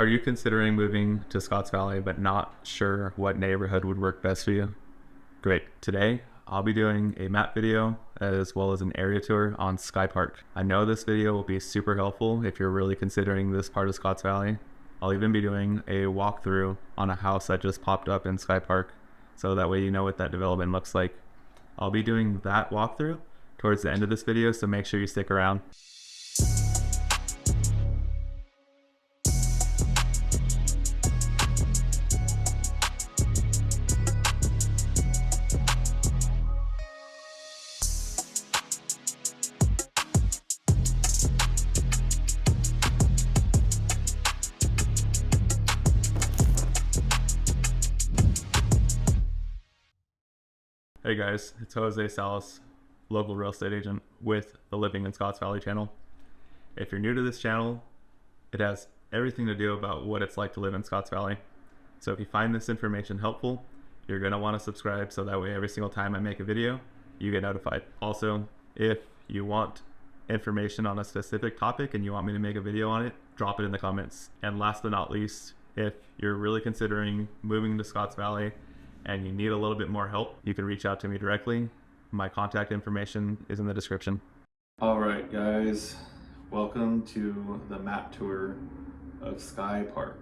Are you considering moving to Scotts Valley but not sure what neighborhood would work best for you? Great. Today, I'll be doing a map video as well as an area tour on Skypark. I know this video will be super helpful if you're really considering this part of Scotts Valley. I'll even be doing a walkthrough on a house that just popped up in Skypark, so that way you know what that development looks like. I'll be doing that walkthrough towards the end of this video, so make sure you stick around. Hey guys, it's Jose SALAS, local real estate agent with the Living in Scotts Valley channel. If you're new to this channel, it has everything to do about what it's like to live in Scotts Valley. So if you find this information helpful, you're going to want to subscribe so that way every single time I make a video, you get notified. Also, if you want information on a specific topic and you want me to make a video on it, drop it in the comments. And last but not least, if you're really considering moving to Scotts Valley and you need a little bit more help, you can reach out to me directly. My contact information is in the description. All right, guys, welcome to the map tour of Skypark.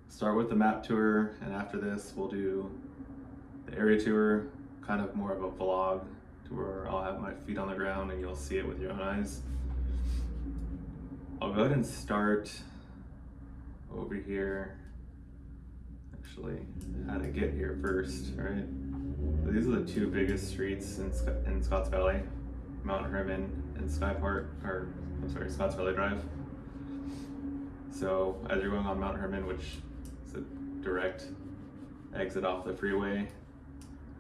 Start with the map tour, and after this, we'll do the area tour, kind of more of a vlog tour. I'll have my feet on the ground and you'll see it with your own eyes. I'll go ahead and start over here. Actually, how to get here first, right? So these are the two biggest streets in Scotts Valley, Mount Herman and Scotts Valley Drive. So as you're going on Mount Herman, which is a direct exit off the freeway,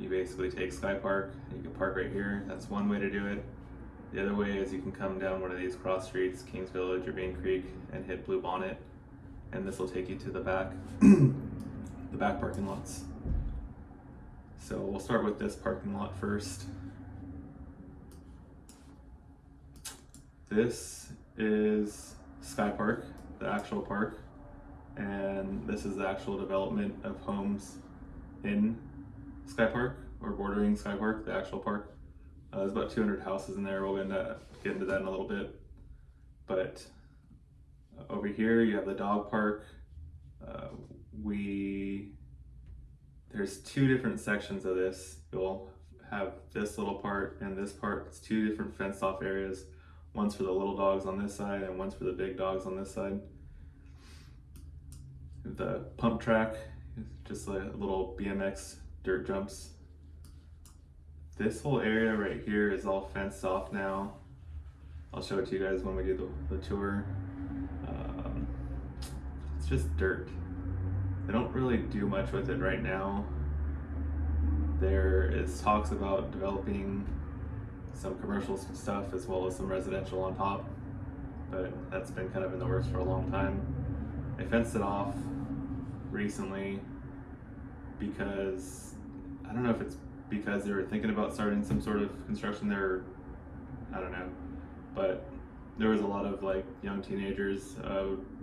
you basically take Skypark. You can park right here. That's one way to do it. The other way is you can come down one of these cross streets, Kings Village or Bain Creek, and hit Blue Bonnet, and this will take you to the back. The back parking lots. So we'll start with this parking lot first. This is Skypark, the actual park, and this is the actual development of homes in Skypark or bordering Skypark, the actual park. There's about 200 houses in there. We'll get into that in a little bit. But over here you have the dog park. There's two different sections of this. You'll have this little part and this part. It's two different fenced off areas. One's for the little dogs on this side and one's for the big dogs on this side. The pump track is just like little BMX dirt jumps. This whole area right here is all fenced off now. I'll show it to you guys when we do the tour. It's just dirt. They don't really do much with it right now. There is talks about developing some commercial stuff as well as some residential on top, but that's been kind of in the works for a long time. They fenced it off recently because, I don't know if it's because they were thinking about starting some sort of construction there, I don't know, but there was a lot of like young teenagers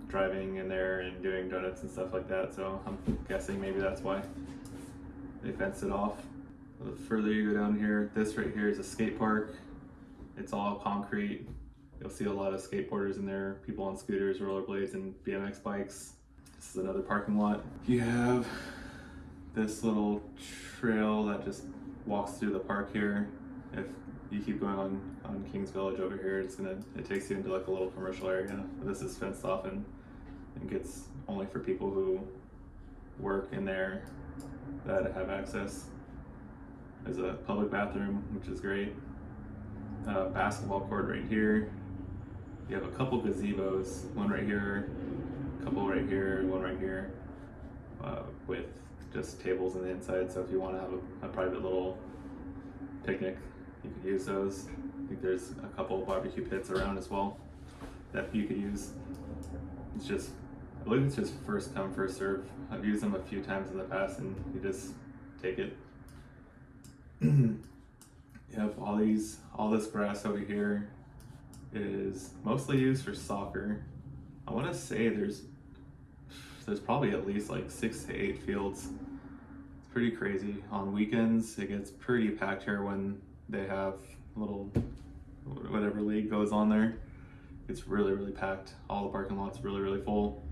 driving in there and doing donuts and stuff like that, so I'm guessing maybe that's why they fenced it off. The further you go down here, this right here is a skate park. It's all concrete. You'll see a lot of skateboarders in there, people on scooters, rollerblades, and BMX bikes. This is another parking lot. You have this little trail that just walks through the park here. If you keep going on Kings Village over here, it takes you into like a little commercial area. This is fenced off and gets only for people who work in there that have access. There's a public bathroom, which is great. Basketball court right here. You have a couple gazebos, one right here, a couple right here, one right here, with just tables on the inside. So if you want to have a private little picnic, you could use those. I think there's a couple barbecue pits around as well that you could use. I believe it's just first come, first serve. I've used them a few times in the past and you just take it. You have all this grass over here is mostly used for soccer. I want to say there's there's probably at least like 6 to 8 fields. It's pretty crazy. On weekends, it gets pretty packed here when they have little, whatever league goes on there. It's really, really packed. All the parking lots really, really full.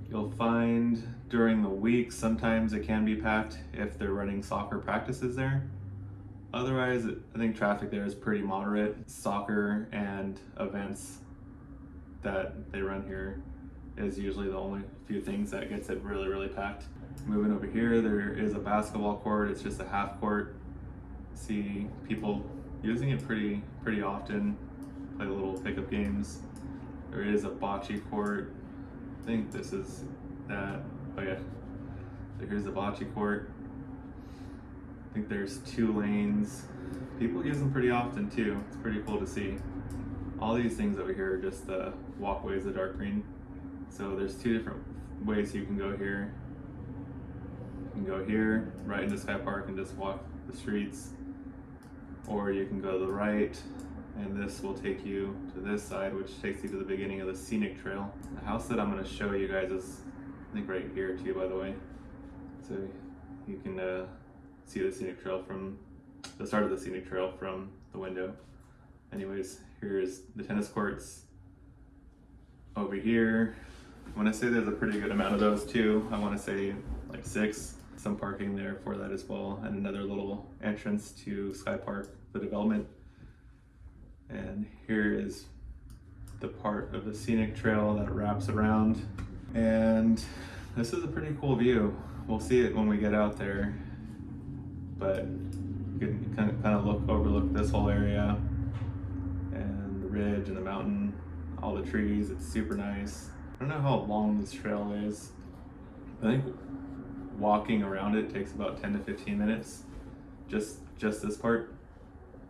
You'll find during the week, sometimes it can be packed if they're running soccer practices there. Otherwise, I think traffic there is pretty moderate. Soccer and events that they run here is usually the only few things that gets it really, really packed. Moving over here, there is a basketball court. It's just a half court. See people using it pretty often. Play little pickup games. There is a bocce court. I think this is that. Oh yeah. So here's the bocce court. I think there's 2 lanes. People use them pretty often too. It's pretty cool to see. All these things over here are just the walkways of dark green. So there's 2 different ways you can go here. You can go here, right into Skypark and just walk the streets. Or you can go to the right, and this will take you to this side, which takes you to the beginning of the scenic trail. The house that I'm going to show you guys is, I think, right here too, by the way. So you can see the scenic trail from the start of the scenic trail from the window. Anyways, here's the tennis courts over here. When I say there's a pretty good amount of those too, I want to say like 6. Some parking there for that as well, and another little entrance to Skypark, the development. And here is the part of the scenic trail that wraps around. And this is a pretty cool view. We'll see it when we get out there, but you can kind of overlook this whole area and the ridge and the mountain, all the trees. It's super nice. I don't know how long this trail is. I think walking around it takes about 10 to 15 minutes. Just this part,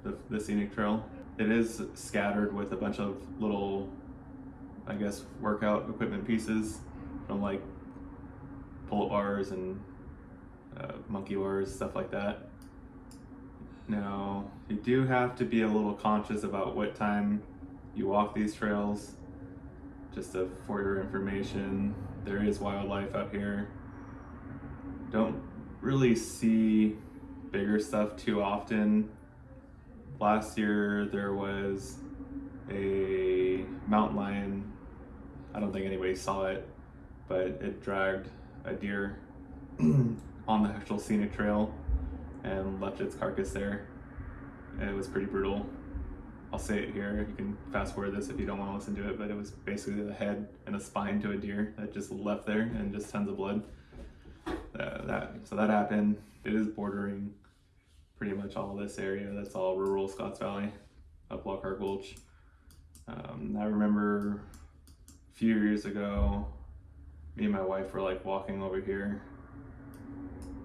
the scenic trail. It is scattered with a bunch of little, I guess, workout equipment pieces from like pull-up bars and monkey bars, stuff like that. Now, you do have to be a little conscious about what time you walk these trails. Just for your information, there is wildlife out here. Don't really see bigger stuff too often. Last year there was a mountain lion. I don't think anybody saw it, but it dragged a deer on the actual scenic trail and left its carcass there. And it was pretty brutal. I'll say it here, you can fast forward this if you don't want to listen to it, but it was basically the head and a spine to a deer that just left there and just tons of blood. So that happened. It is bordering pretty much all this area. That's all rural Scotts Valley, up Lockhart Gulch. I remember a few years ago, me and my wife were like walking over here,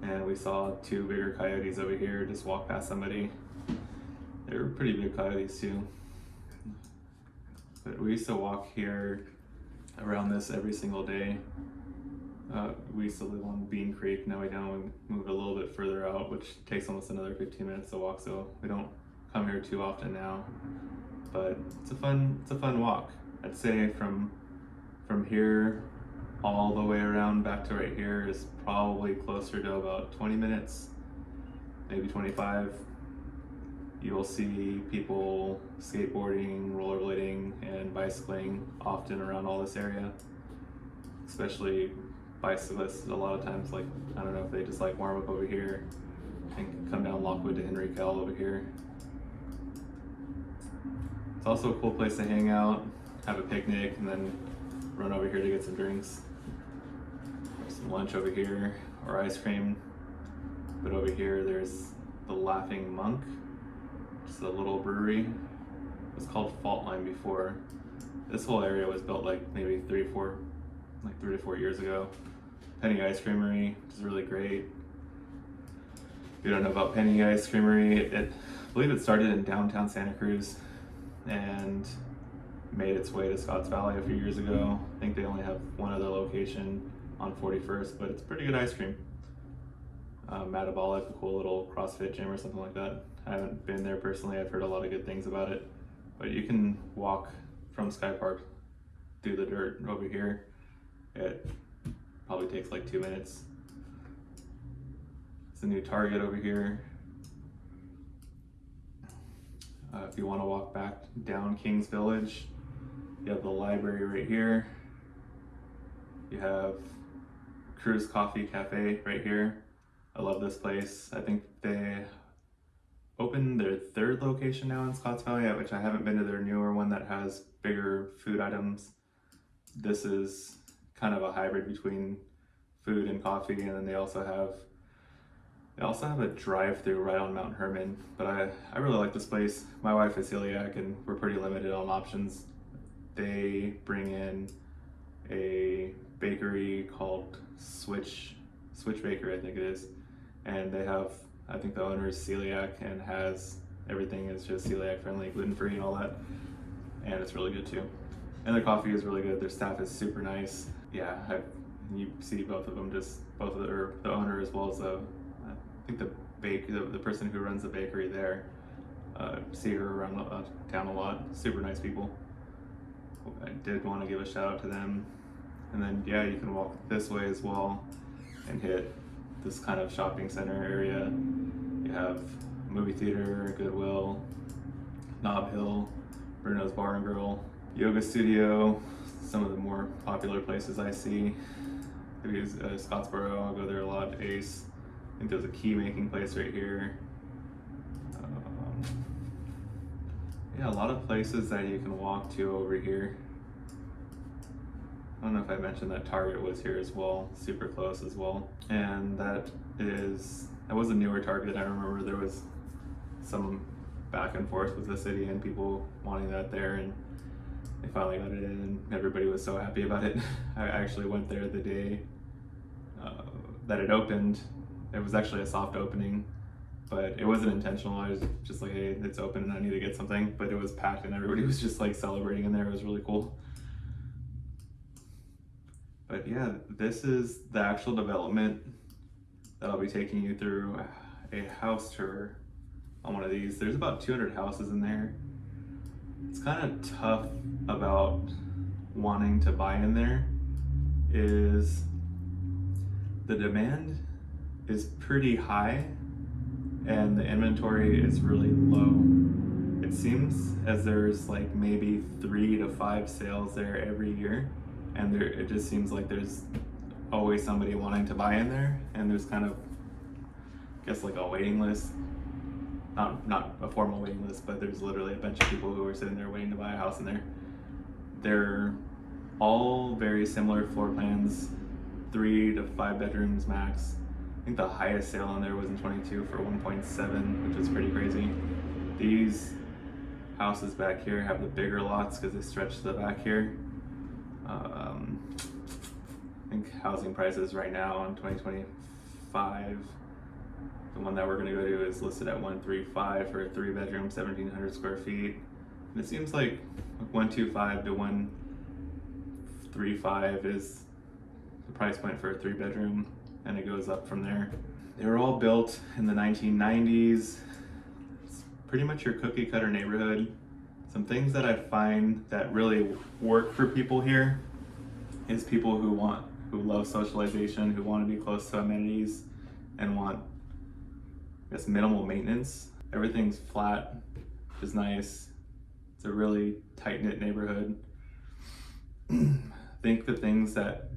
and we saw 2 bigger coyotes over here just walk past somebody. They were pretty big coyotes too. But we used to walk here around this every single day. We used to live on Bean Creek. Now we don't. We moved a little bit further out, which takes almost another 15 minutes to walk. So we don't come here too often now. But it's a fun walk. I'd say from here all the way around back to right here is probably closer to about 20 minutes, maybe 25. You will see people skateboarding, rollerblading, and bicycling often around all this area, especially bicyclists. A lot of times, like, I don't know if they just like warm up over here and come down Lockwood to Henry Kell over here. It's also a cool place to hang out, have a picnic, and then run over here to get some drinks. There's some lunch over here, or ice cream. But over here, there's the Laughing Monk. It's a little brewery. It was called Fault Line before. This whole area was built like maybe 3 to 4 years ago. Penny Ice Creamery, which is really great. If you don't know about Penny Ice Creamery, I believe it started in downtown Santa Cruz and made its way to Scotts Valley a few years ago. I think they only have one other location on 41st, but it's pretty good ice cream. Metabolic, a cool little CrossFit gym or something like that. I haven't been there personally. I've heard a lot of good things about it. But you can walk from Skypark through the dirt over here at Probably takes like 2 minutes. It's a new Target over here. If you want to walk back down Kings Village, you have the library right here. You have Cruz Coffee Cafe right here. I love this place. I think they opened their 3rd location now in Scotts Valley, which I haven't been to their newer one that has bigger food items. This is kind of a hybrid between food and coffee, and then they also have a drive-through right on Mount Herman. But I really like this place. My wife is celiac and we're pretty limited on options. They bring in a bakery called Switch Bakery, I think it is, and they have, I think the owner is celiac and has everything is just celiac friendly, gluten free and all that, and it's really good too. And their coffee is really good. Their staff is super nice. Yeah, you see both of them, the owner as well as I think the person who runs the bakery there. See her around town a lot. Super nice people. I did want to give a shout out to them. And then yeah, you can walk this way as well and hit this kind of shopping center area. You have movie theater, Goodwill, Nob Hill, Bruno's Bar and Grill, yoga studio, some of the more popular places I see. Maybe Scottsboro, I'll go there a lot. Ace. I think there's a key making place right here. Yeah, a lot of places that you can walk to over here. I don't know if I mentioned that Target was here as well, super close as well. And that was a newer Target. I remember there was some back and forth with the city and people wanting that there, and they finally got it in and everybody was so happy about it. I actually went there the day that it opened. It was actually a soft opening, but it wasn't intentional. I was just like, hey, it's open and I need to get something, but it was packed and everybody was just like celebrating in there. It was really cool. But yeah, this is the actual development that I'll be taking you through a house tour on one of these. There's about 200 houses in there. It's kind of tough about wanting to buy in there is the demand is pretty high and the inventory is really low. It seems as there's like maybe 3 to 5 sales there every year, and it just seems like there's always somebody wanting to buy in there, and there's kind of, I guess, like a waiting list. Not a formal waiting list, but there's literally a bunch of people who are sitting there waiting to buy a house in there. They're all very similar floor plans, 3 to 5 bedrooms max. I think the highest sale in there was in 22 for 1.7, which is pretty crazy. These houses back here have the bigger lots because they stretch to the back here. I think housing prices right now in 2025, the one that we're gonna go to is listed at 135 for a 3-bedroom, 1,700 square feet. And it seems like 125 to 135 is the price point for a 3-bedroom, and it goes up from there. They were all built in the 1990s. It's pretty much your cookie cutter neighborhood. Some things that I find that really work for people here is people who love socialization, who want to be close to amenities and want, I guess, minimal maintenance. Everything's flat, which is nice. It's a really tight-knit neighborhood. I think the things that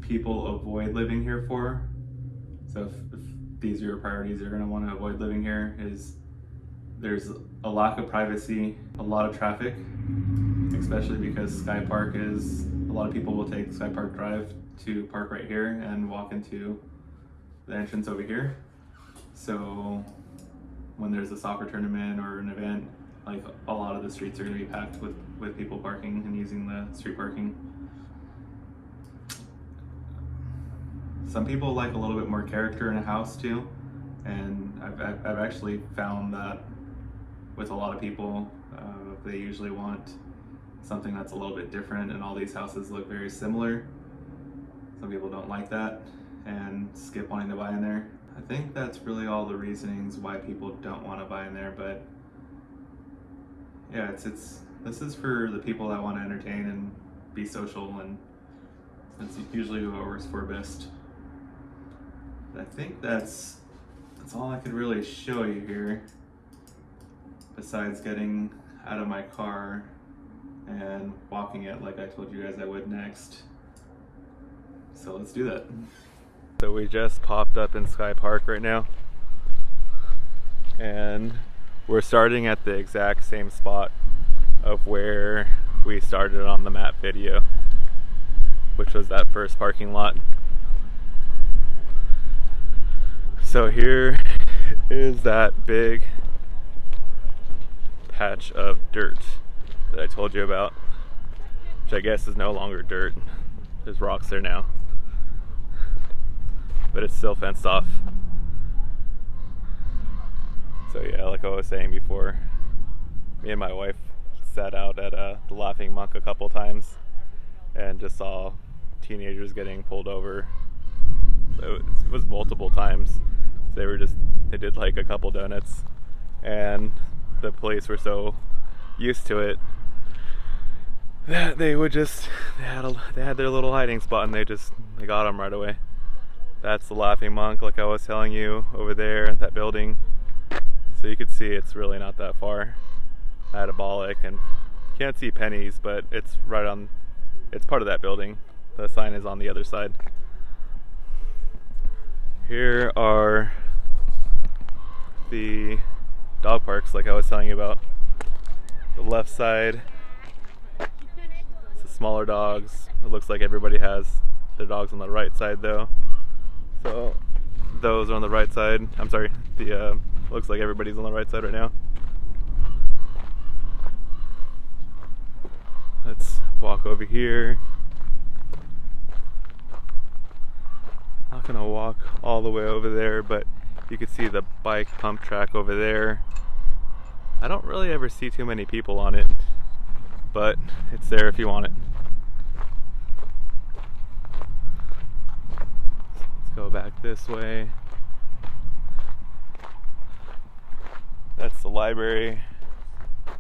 people avoid living here for, so if these are your priorities, you're going to want to avoid living here, is there's a lack of privacy, a lot of traffic, especially because Skypark is, a lot of people will take Skypark Drive to park right here and walk into the entrance over here. So when there's a soccer tournament or an event, like a lot of the streets are going to be packed with people parking and using the street parking. Some people like a little bit more character in a house too, and I've actually found that with a lot of people, they usually want something that's a little bit different, and all these houses look very similar. Some people don't like that and skip wanting to buy in there. I think that's really all the reasonings why people don't want to buy in there, but yeah, this is for the people that want to entertain and be social and That's usually who it works for best. But I think that's all I could really show you here, besides getting out of my car and walking it like I told you guys I would next. So let's do that. So we just popped up in Skypark right now, and we're starting at the exact same spot of where we started on the map video, which was that first parking lot. So here is that big patch of dirt that I told you about, which I guess is no longer dirt. There's rocks there now, but it's still fenced off. So yeah, like I was saying before, me and my wife sat out at the Laughing Monk a couple times and just saw teenagers getting pulled over. So it was multiple times. They did like a couple donuts, and the police were so used to it that they had their little hiding spot, and they got them right away. That's the Laughing Monk, like I was telling you, over there, that building. So you could see it's really not that far. Metabolic, and you can't see pennies, but it's part of that building. The sign is on the other side. Here are the dog parks, like I was telling you about. The left side, it's the smaller dogs. It looks like everybody has their dogs on the right side though. So those are on the right side. I'm sorry, looks like everybody's on the right side right now. Let's walk over here. Not gonna walk all the way over there, but you can see the bike pump track over there. I don't really ever see too many people on it, but it's there if you want it. Let's go back this way. That's the library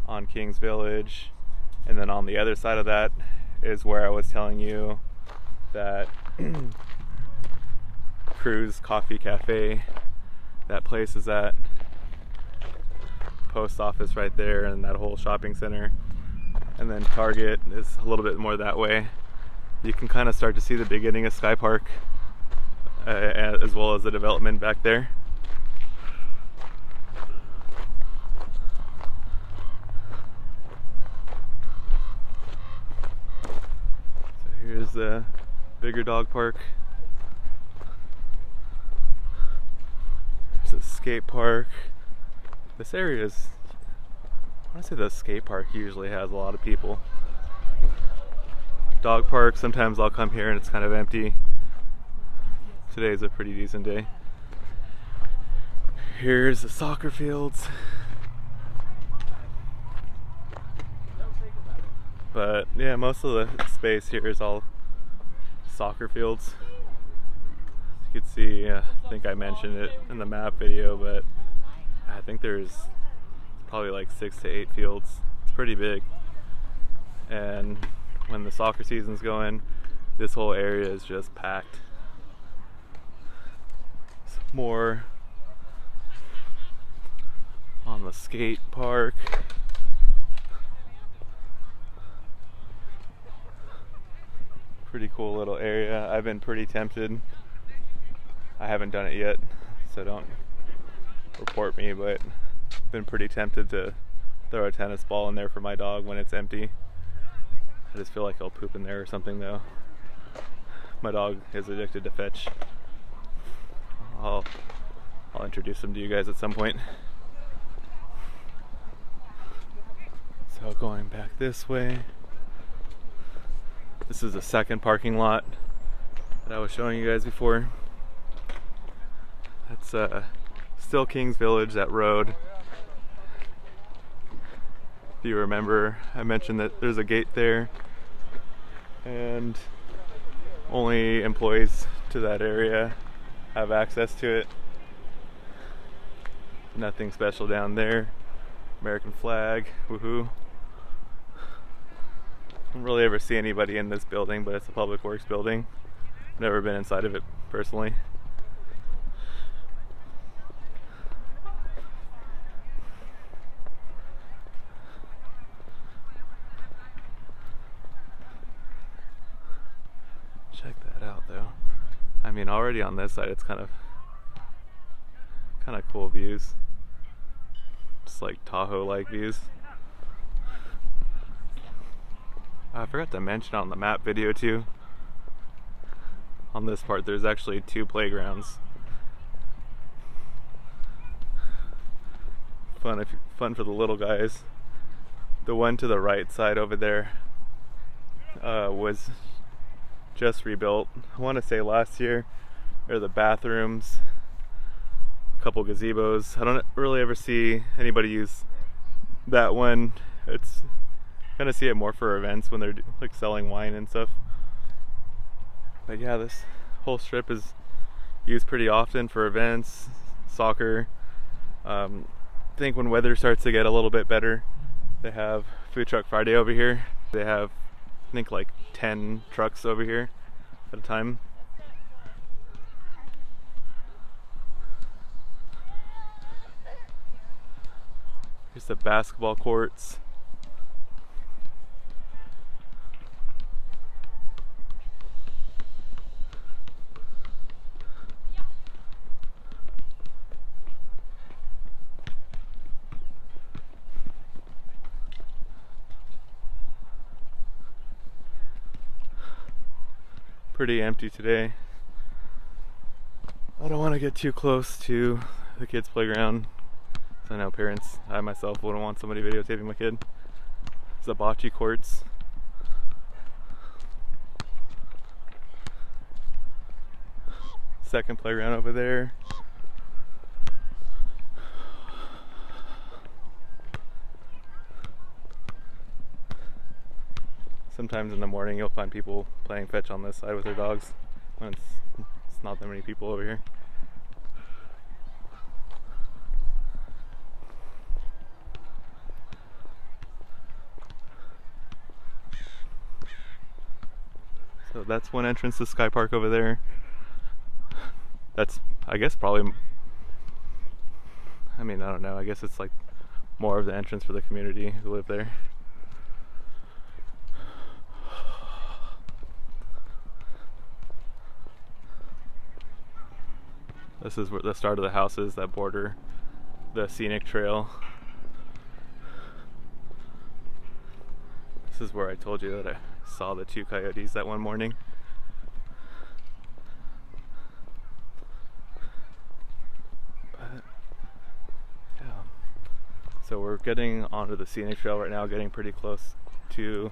on Kings Village. And then on the other side of that is where I was telling you that Cruz Coffee Cafe, that place is at. Post office right there, and that whole shopping center. And then Target is a little bit more that way. You can kind of start to see the beginning of Skypark, as well as the development back there. Here's the bigger dog park. There's a skate park. This area is, I want to say the skate park usually has a lot of people. Dog park, sometimes I'll come here and it's kind of empty. Today's a pretty decent day. Here's the soccer fields. But yeah, most of the space here is all soccer fields. You can see, I think I mentioned it in the map video, but I think there's probably like 6 to 8 fields. It's pretty big. And when the soccer season's going, this whole area is just packed. Some more on the skate park. Pretty cool little area. I've been pretty tempted. I haven't done it yet, so don't report me, but I've been pretty tempted to throw a tennis ball in there for my dog when it's empty. I just feel like he'll poop in there or something though. My dog is addicted to fetch. I'll introduce him to you guys at some point. So going back this way, this is the second parking lot that I was showing you guys before. That's still Kings Village, that road. If you remember, I mentioned that there's a gate there, and only employees to that area have access to it. Nothing special down there. American flag, woohoo. don't really ever see anybody in this building, but it's a public works building. Never been inside of it personally. Check that out though. I mean, already on this side it's kind of cool views. Just like Tahoe-like views. I forgot to mention on the map video too, on this part there's actually 2 playgrounds. Fun for the little guys. The one to the right side over there was just rebuilt, I want to say last year. There are the bathrooms, a couple gazebos. I don't really ever see anybody use that one. It's kind of see it more for events when they're like selling wine and stuff. But yeah, this whole strip is used pretty often for events, soccer. I think when weather starts to get a little bit better, they have Food Truck Friday over here. They have, I think, like 10 trucks over here at a time. Here's the basketball courts. Pretty empty today. I don't want to get too close to the kids' playground. I know parents, I myself wouldn't want somebody videotaping my kid. It's the bocce courts. Second playground over there. Sometimes in the morning you'll find people playing fetch on this side with their dogs when it's not that many people over here. So that's one entrance to Skypark over there. That's, I guess, probably, I mean, I don't know, I guess it's like more of the entrance for the community who live there. This is where the start of the houses that border the scenic trail. This is where I told you that I saw the 2 coyotes that one morning. But yeah, so we're getting onto the scenic trail right now, getting pretty close to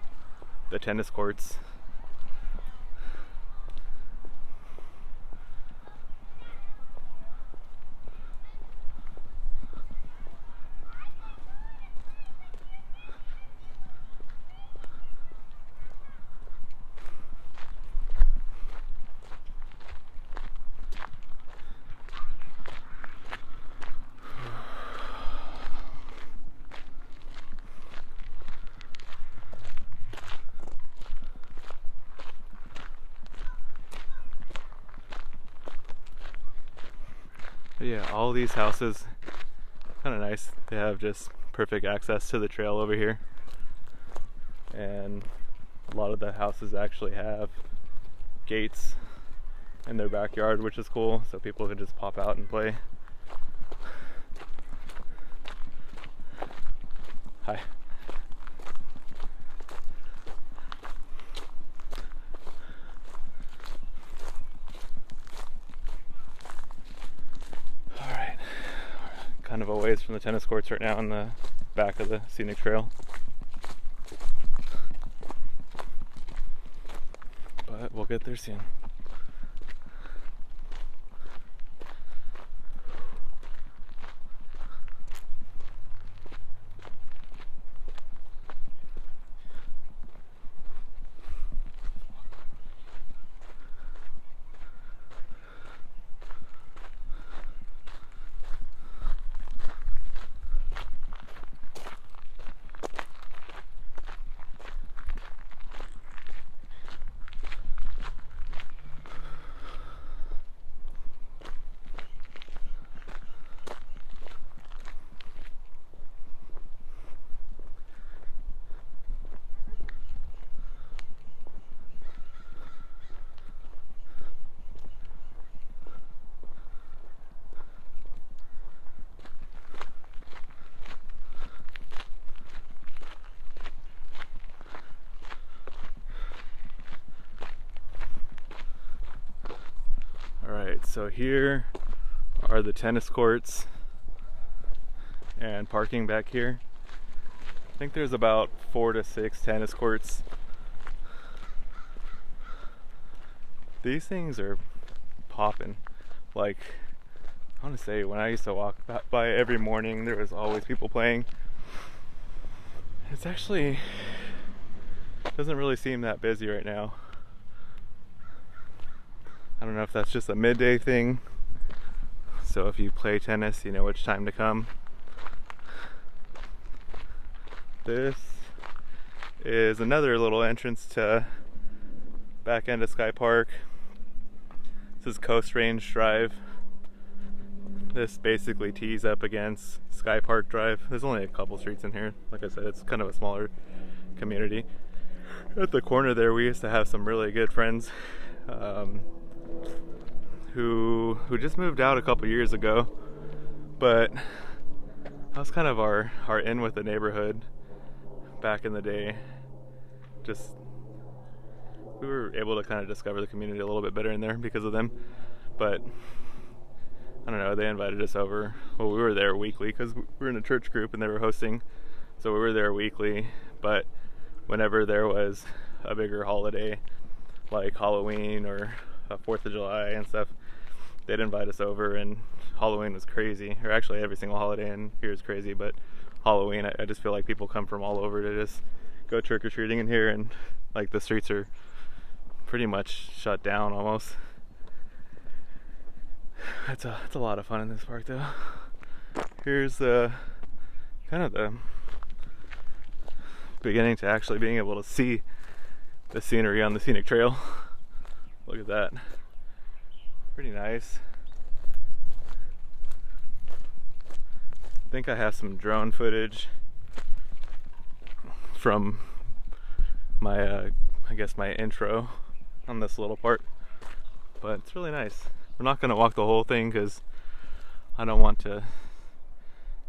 the tennis courts. But yeah, all these houses, kind of nice. They have just perfect access to the trail over here. And a lot of the houses actually have gates in their backyard, which is cool, so people can just pop out and play. Hi. Alright, kind of a ways from the tennis courts right now on the back of the scenic trail. But we'll get there soon. So here are the tennis courts and parking back here. I think there's about 4 to 6 tennis courts. These things are popping. Like, I want to say, when I used to walk by every morning, there was always people playing. It's actually doesn't really seem that busy right now. I don't know if that's just a midday thing. So if you play tennis, you know which time to come. This is another little entrance to back end of Skypark. This is Coast Range Drive. This basically tees up against Skypark Drive. There's only a couple streets in here. Like I said, it's kind of a smaller community. At the corner there, we used to have some really good friends who just moved out a couple years ago. But that was kind of our in with the neighborhood back in the day. Just we were able to kind of discover the community a little bit better in there because of them. But I don't know, they invited us over. Well, we were there weekly because we were in a church group and they were hosting, so we were there weekly. But whenever there was a bigger holiday like Halloween or 4th of July and stuff, they'd invite us over. And Halloween was crazy, or actually every single holiday in here is crazy, but Halloween, I just feel like people come from all over to just go trick-or-treating in here, and like the streets are pretty much shut down almost. It's a lot of fun in this park though. Here's kind of the beginning to actually being able to see the scenery on the scenic trail. Look at that. Pretty nice. I think I have some drone footage from my I guess my intro on this little part, but it's really nice. We're not going to walk the whole thing because I don't want to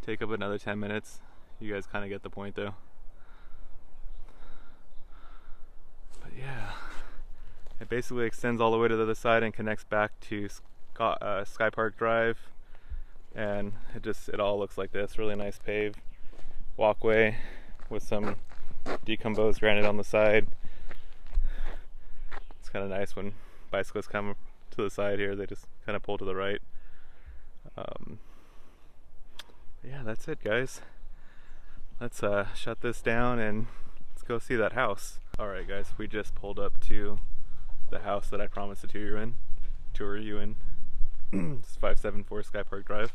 take up another 10 minutes. You guys kind of get the point though. But yeah, it basically extends all the way to the other side and connects back to Skypark Drive, and it all looks like this. Really nice paved walkway with some decomposed granite on the side. It's kind of nice when bicyclists come to the side here, they just kind of pull to the right. Yeah, that's it, guys. Let's shut this down and let's go see that house. Alright guys, we just pulled up to the house that I promised to tour you in. It's 574 Skypark Drive.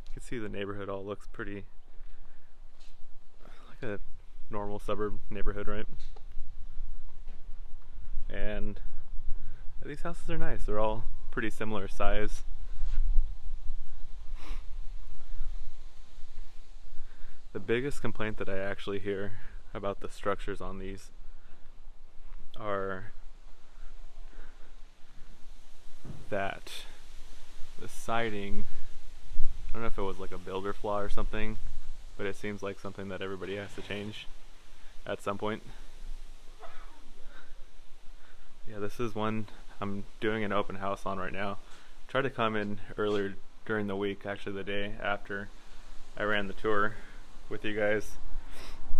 You can see the neighborhood all looks pretty like a normal suburb neighborhood, right? And these houses are nice. They're all pretty similar size. The biggest complaint that I actually hear about the structures on these are that the siding, I don't know if it was like a builder flaw or something, but it seems like something that everybody has to change at some point. Yeah, this is one I'm doing an open house on right now. Tried to come in earlier during the week, actually the day after I ran the tour with you guys,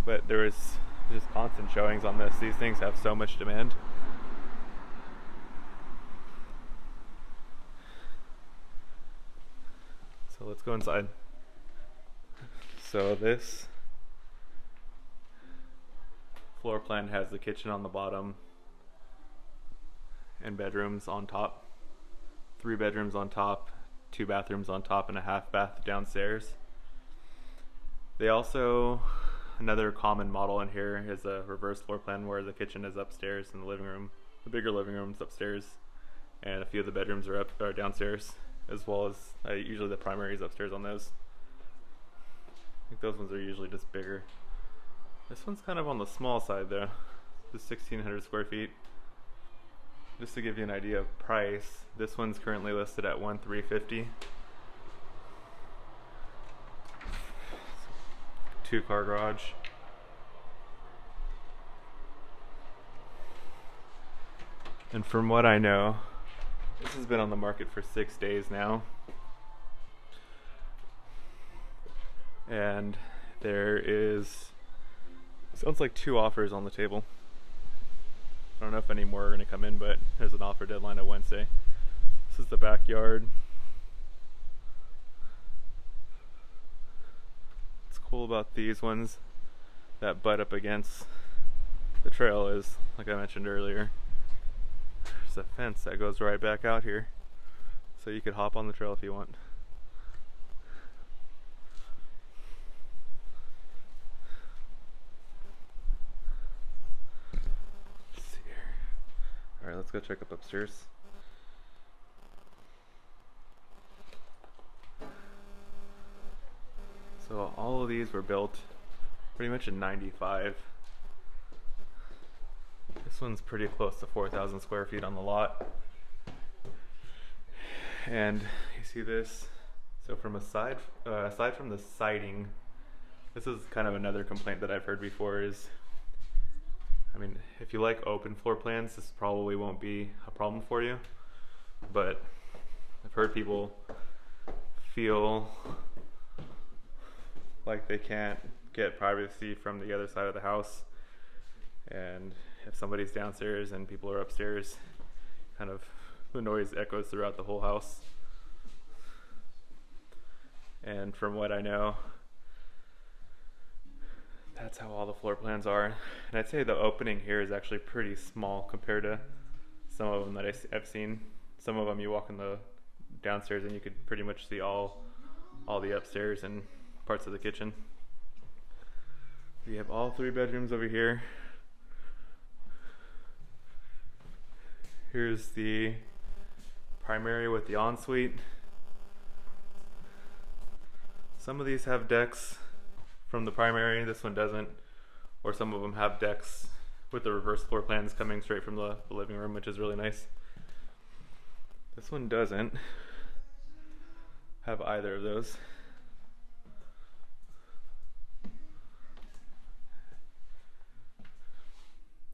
but there was just constant showings on this. These things have so much demand. So let's go inside. So this floor plan has the kitchen on the bottom and bedrooms on top. 3 bedrooms on top, 2 bathrooms on top, and a half bath downstairs. They also, another common model in here is a reverse floor plan where the kitchen is upstairs and the living room, the bigger living room is upstairs, and a few of the bedrooms are downstairs, as well as usually the primary is upstairs on those. I think those ones are usually just bigger. This one's kind of on the small side though. This is 1,600 square feet. Just to give you an idea of price, this one's currently listed at $1,350. 2-car garage. And from what I know, this has been on the market for 6 days now. And there is, sounds like 2 offers on the table. I don't know if any more are going to come in, but there's an offer deadline on Wednesday. This is the backyard. What's cool about these ones that butt up against the trail is, like I mentioned earlier, there's a fence that goes right back out here, so you could hop on the trail if you want. Let's see here. Alright, let's go check up upstairs. So all of these were built pretty much in '95. This one's pretty close to 4,000 square feet on the lot. And you see this, so from aside from the siding, this is kind of another complaint that I've heard before is, I mean, if you like open floor plans, this probably won't be a problem for you, but I've heard people feel like they can't get privacy from the other side of the house, and if somebody's downstairs and people are upstairs, kind of the noise echoes throughout the whole house. And from what I know, that's how all the floor plans are. And I'd say the opening here is actually pretty small compared to some of them that I've seen. Some of them you walk in the downstairs and you could pretty much see all the upstairs and parts of the kitchen. We have all 3 bedrooms over here. Here's the primary with the ensuite. Some of these have decks from the primary, this one doesn't. Or some of them have decks with the reverse floor plans coming straight from the living room, which is really nice. This one doesn't have either of those.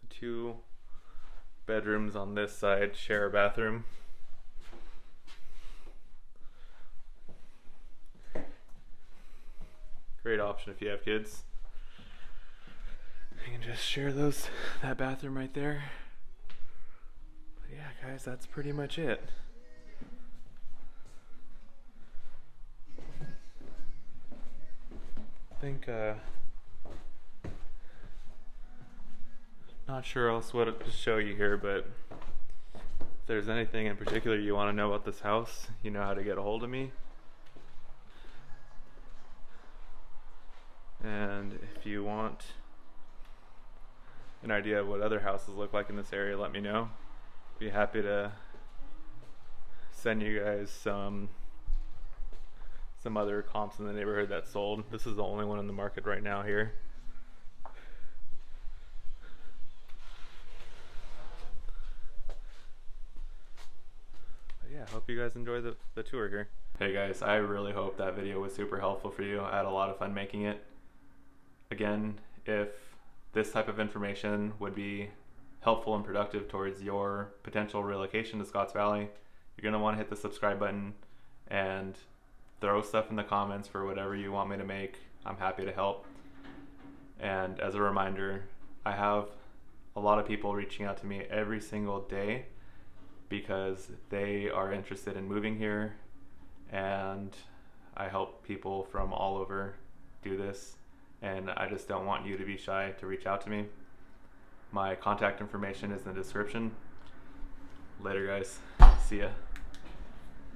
The 2 bedrooms on this side share a bathroom. Great option if you have kids. You can just share that bathroom right there. But yeah, guys, that's pretty much it. I think not sure else what to show you here, but if there's anything in particular you want to know about this house, you know how to get a hold of me. And if you want an idea of what other houses look like in this area, let me know. Be happy to send you guys some other comps in the neighborhood that sold. This is the only one in the market right now here. But yeah, hope you guys enjoy the tour here. Hey guys, I really hope that video was super helpful for you. I had a lot of fun making it. Again, if this type of information would be helpful and productive towards your potential relocation to Scotts Valley, you're going to want to hit the subscribe button and throw stuff in the comments for whatever you want me to make. I'm happy to help. And as a reminder, I have a lot of people reaching out to me every single day because they are interested in moving here, and I help people from all over do this, and I just don't want you to be shy to reach out to me. My contact information is in the description. Later guys, see ya.